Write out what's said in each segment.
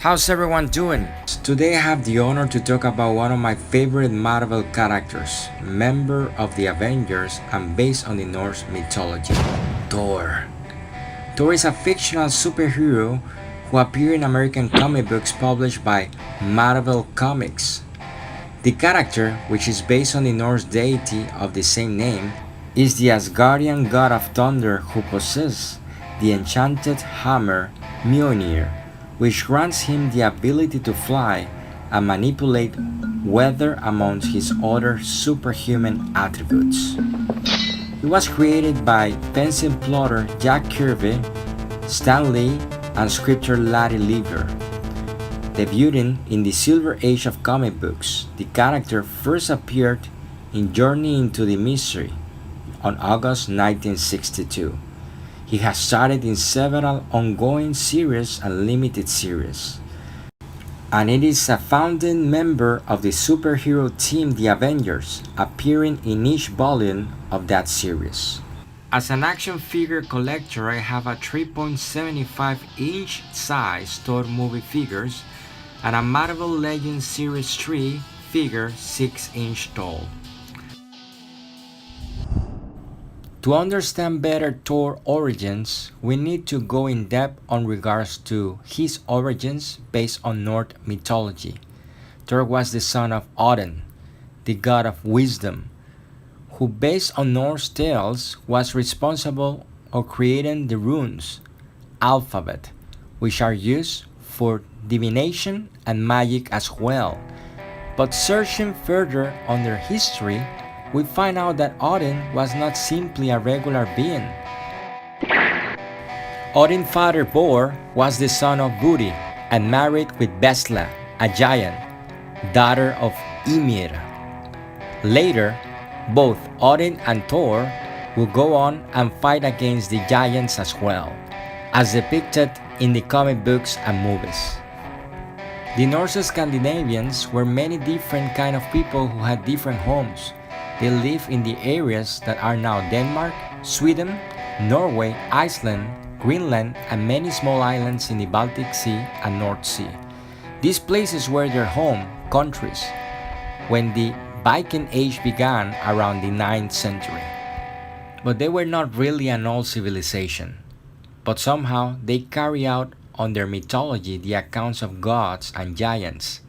How's everyone doing? Today I have the honor to talk about one of my favorite Marvel characters, member of the Avengers and based on the Norse mythology, Thor. Thor is a fictional superhero who appeared in American comic books published by Marvel Comics. The character, which is based on the Norse deity of the same name, is the Asgardian god of thunder who possesses the enchanted hammer Mjolnir, which grants him the ability to fly and manipulate weather amongst his other superhuman attributes. It was created by pencil plotter Jack Kirby, Stan Lee, and scripter Larry Lieber. Debuting in the Silver Age of comic books, the character first appeared in Journey into the Mystery on August 1962. He has starred in several ongoing series and limited series, and it is a founding member of the superhero team The Avengers, appearing in each volume of that series. As an action figure collector, I have a 3.75-inch size Thor movie figures and a Marvel Legends Series 3 figure 6-inch tall. To understand better Thor's origins, we need to go in depth on regards to his origins based on Norse mythology. Thor was the son of Odin, the god of wisdom, who based on Norse tales was responsible for creating the runes, alphabet, which are used for divination and magic as well. But searching further on their history, we find out that Odin was not simply a regular being. Odin's father Bor was the son of Buri and married with Bestla, a giant, daughter of Ymir. Later, both Odin and Thor will go on and fight against the giants as well, as depicted in the comic books and movies. The Norse Scandinavians were many different kind of people who had different homes. They live in the areas that are now Denmark, Sweden, Norway, Iceland, Greenland, and many small islands in the Baltic Sea and North Sea. These places were their home countries when the Viking Age began around the 9th century. But they were not really an old civilization, but somehow they carry out on their mythology the accounts of gods and giants.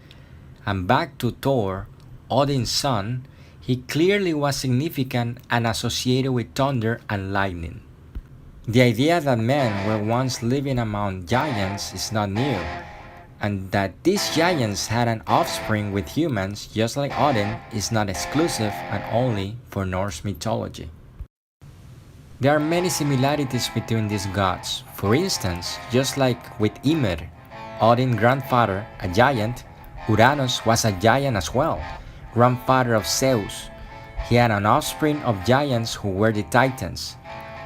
And back to Thor, Odin's son, he clearly was significant and associated with thunder and lightning. The idea that men were once living among giants is not new, and that these giants had an offspring with humans just like Odin is not exclusive and only for Norse mythology. There are many similarities between these gods. For instance, just like with Ymir, Odin's grandfather, a giant, Uranus was a giant as well, grandfather of Zeus. He had an offspring of giants who were the Titans,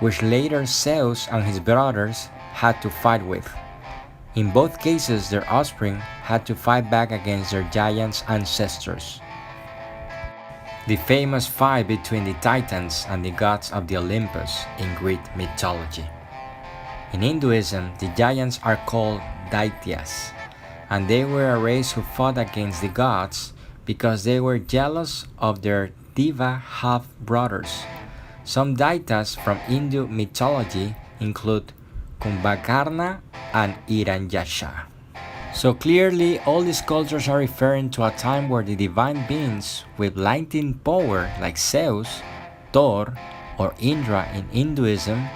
which later Zeus and his brothers had to fight with. In both cases, their offspring had to fight back against their giants' ancestors. The famous fight between the Titans and the gods of the Olympus in Greek mythology. In Hinduism, the giants are called Daityas, and they were a race who fought against the gods because they were jealous of their Deva half-brothers. Some Daityas from Hindu mythology include Kumbhakarna and Hiranyasha. So clearly, all these cultures are referring to a time where the divine beings with lightning power like Zeus, Thor, or Indra in Hinduism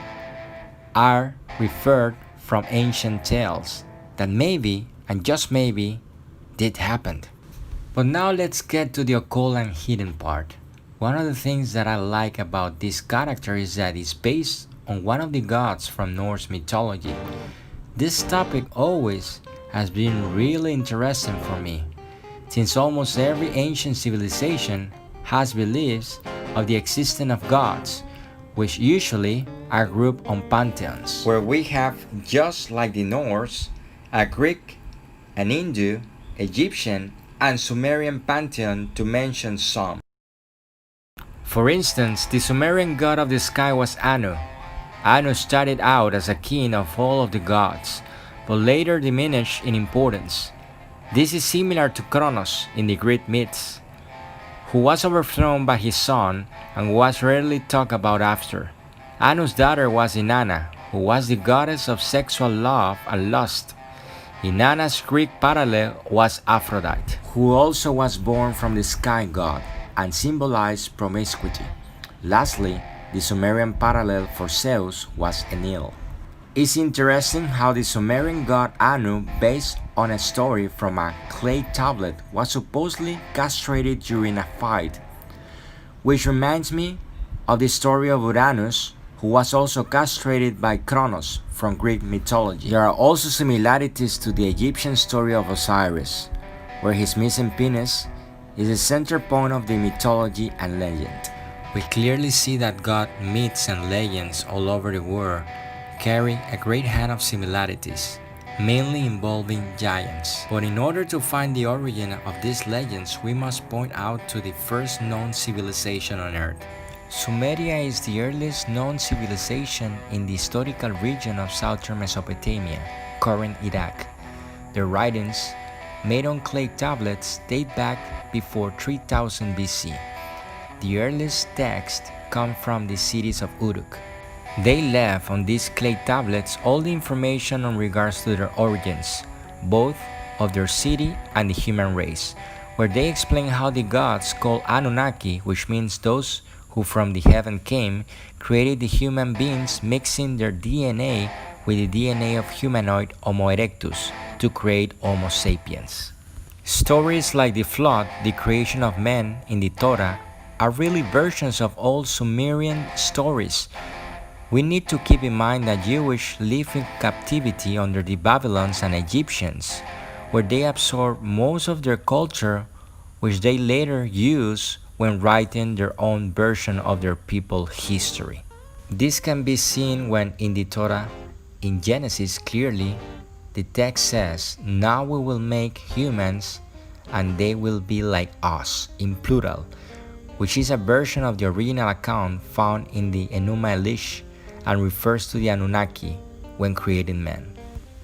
are referred from ancient tales that maybe, and just maybe, did happen. But now let's get to the occult and hidden part. One of the things that I like about this character is that it's based on one of the gods from Norse mythology. This topic always has been really interesting for me, since almost every ancient civilization has beliefs of the existence of gods, which usually are grouped on pantheons, where we have, just like the Norse, a Greek, an Hindu, Egyptian, and Sumerian pantheon to mention some. For instance, the Sumerian god of the sky was Anu. Anu started out as a king of all of the gods, but later diminished in importance. This is similar to Kronos in the Greek myths, who was overthrown by his son and was rarely talked about after. Anu's daughter was Inanna, who was the goddess of sexual love and lust. Inanna's Greek parallel was Aphrodite, who also was born from the sky god and symbolized promiscuity. Lastly, the Sumerian parallel for Zeus was Enlil. It's interesting how the Sumerian god Anu, based on a story from a clay tablet, was supposedly castrated during a fight, which reminds me of the story of Uranus, who was also castrated by Kronos from Greek mythology. There are also similarities to the Egyptian story of Osiris, where his missing penis is the center point of the mythology and legend. We clearly see that God myths and legends all over the world carry a great hand of similarities, mainly involving giants. But in order to find the origin of these legends, we must point out to the first known civilization on Earth. Sumeria is the earliest known civilization in the historical region of southern Mesopotamia, current Iraq. Their writings, made on clay tablets, date back before 3000 BC. The earliest texts come from the cities of Uruk. They left on these clay tablets all the information in regards to their origins, both of their city and the human race, where they explain how the gods called Anunnaki, which means those who from the heaven came, created the human beings, mixing their DNA with the DNA of humanoid Homo erectus to create Homo sapiens. Stories like the flood, the creation of men in the Torah, are really versions of old Sumerian stories. We need to keep in mind that Jewish lived in captivity under the Babylonians and Egyptians, where they absorbed most of their culture, which they later used when writing their own version of their people's history. This can be seen when in the Torah, in Genesis clearly, the text says, "Now we will make humans and they will be like us," in plural, which is a version of the original account found in the Enuma Elish and refers to the Anunnaki when creating men.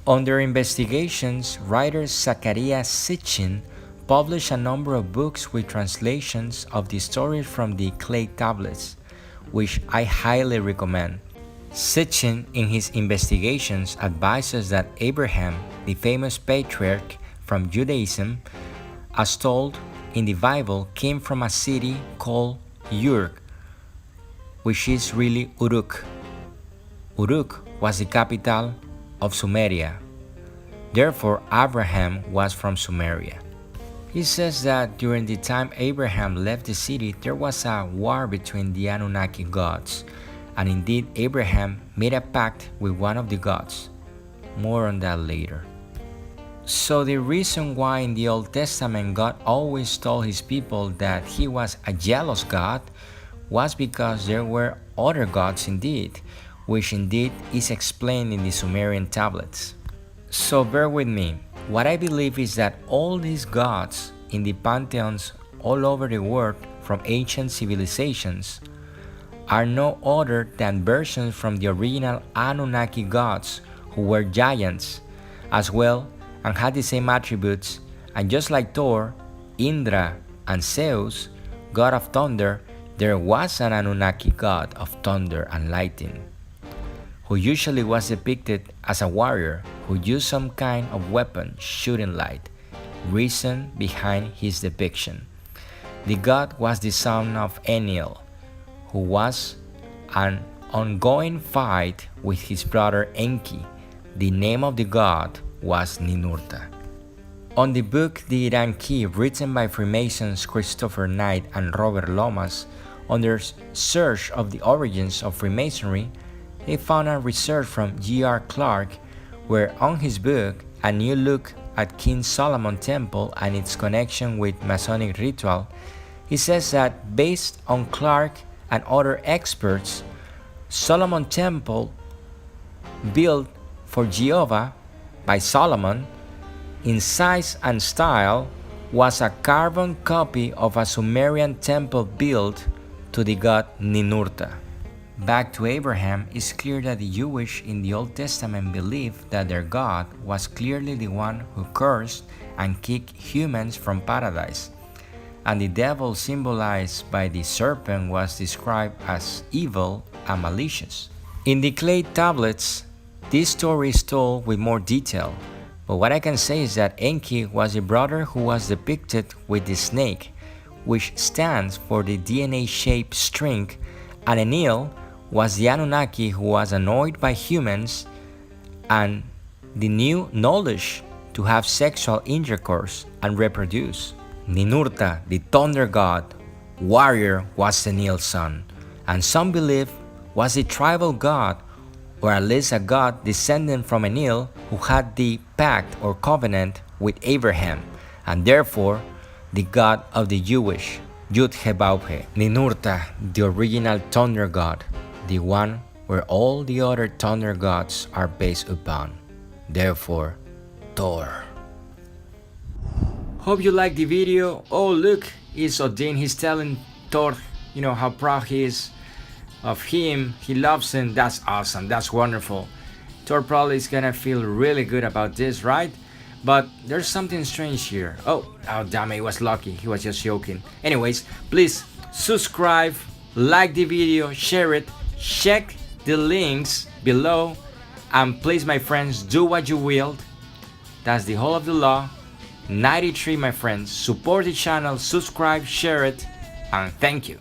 On their investigations, writer Zachariah Sitchin published a number of books with translations of the stories from the clay tablets, which I highly recommend. Sitchin, in his investigations, advises that Abraham, the famous patriarch from Judaism, as told in the Bible, came from a city called Ur, which is really Uruk. Uruk was the capital of Sumeria. Therefore, Abraham was from Sumeria. He says that during the time Abraham left the city, there was a war between the Anunnaki gods, and indeed Abraham made a pact with one of the gods. More on that later. So the reason why in the Old Testament God always told his people that he was a jealous God was because there were other gods indeed, which indeed is explained in the Sumerian tablets. So bear with me. What I believe is that all these gods in the pantheons all over the world from ancient civilizations are no other than versions from the original Anunnaki gods who were giants as well and had the same attributes, and just like Thor, Indra, and Zeus, god of thunder, there was an Anunnaki god of thunder and lightning, who usually was depicted as a warrior who used some kind of weapon shooting light. Reason behind his depiction. The god was the son of Enlil, who was an ongoing fight with his brother Enki. The name of the god was Ninurta. On the book The Iran Key, written by Freemasons Christopher Knight and Robert Lomas, on their search of the origins of Freemasonry, they found a research from G.R. Clarke, where on his book, A New Look at King Solomon Temple and its connection with Masonic ritual, he says that based on Clarke and other experts, Solomon Temple, built for Jehovah by Solomon, in size and style, was a carbon copy of a Sumerian temple built to the god Ninurta. back to Abraham, it's clear that the Jewish in the Old Testament believed that their God was clearly the one who cursed and kicked humans from paradise, and the devil symbolized by the serpent was described as evil and malicious. In the clay tablets, this story is told with more detail, but what I can say is that Enki was a brother who was depicted with the snake, which stands for the DNA-shaped string, and Enil was the Anunnaki who was annoyed by humans and the new knowledge to have sexual intercourse and reproduce. Ninurta, the thunder god, warrior, was Enil's son, and some believe was a tribal god, or at least a god descendant from Enil who had the pact or covenant with Abraham, and therefore the god of the Jewish, Yud-He-Vau-He. Ninurta, the original thunder god, the one where all the other thunder gods are based upon. Therefore, Thor. Hope you liked the video. Oh look, it's Odin. He's telling Thor, how proud he is of him. He loves him. That's awesome. That's wonderful. Thor probably is gonna feel really good about this, right? But there's something strange here. Oh damn it, he was lucky. He was just joking. Anyways, please subscribe, like the video, share it, check the links below, and please, my friends, do what you will. That's the whole of the law. 93, my friends. Support the channel, subscribe, share it, and thank you.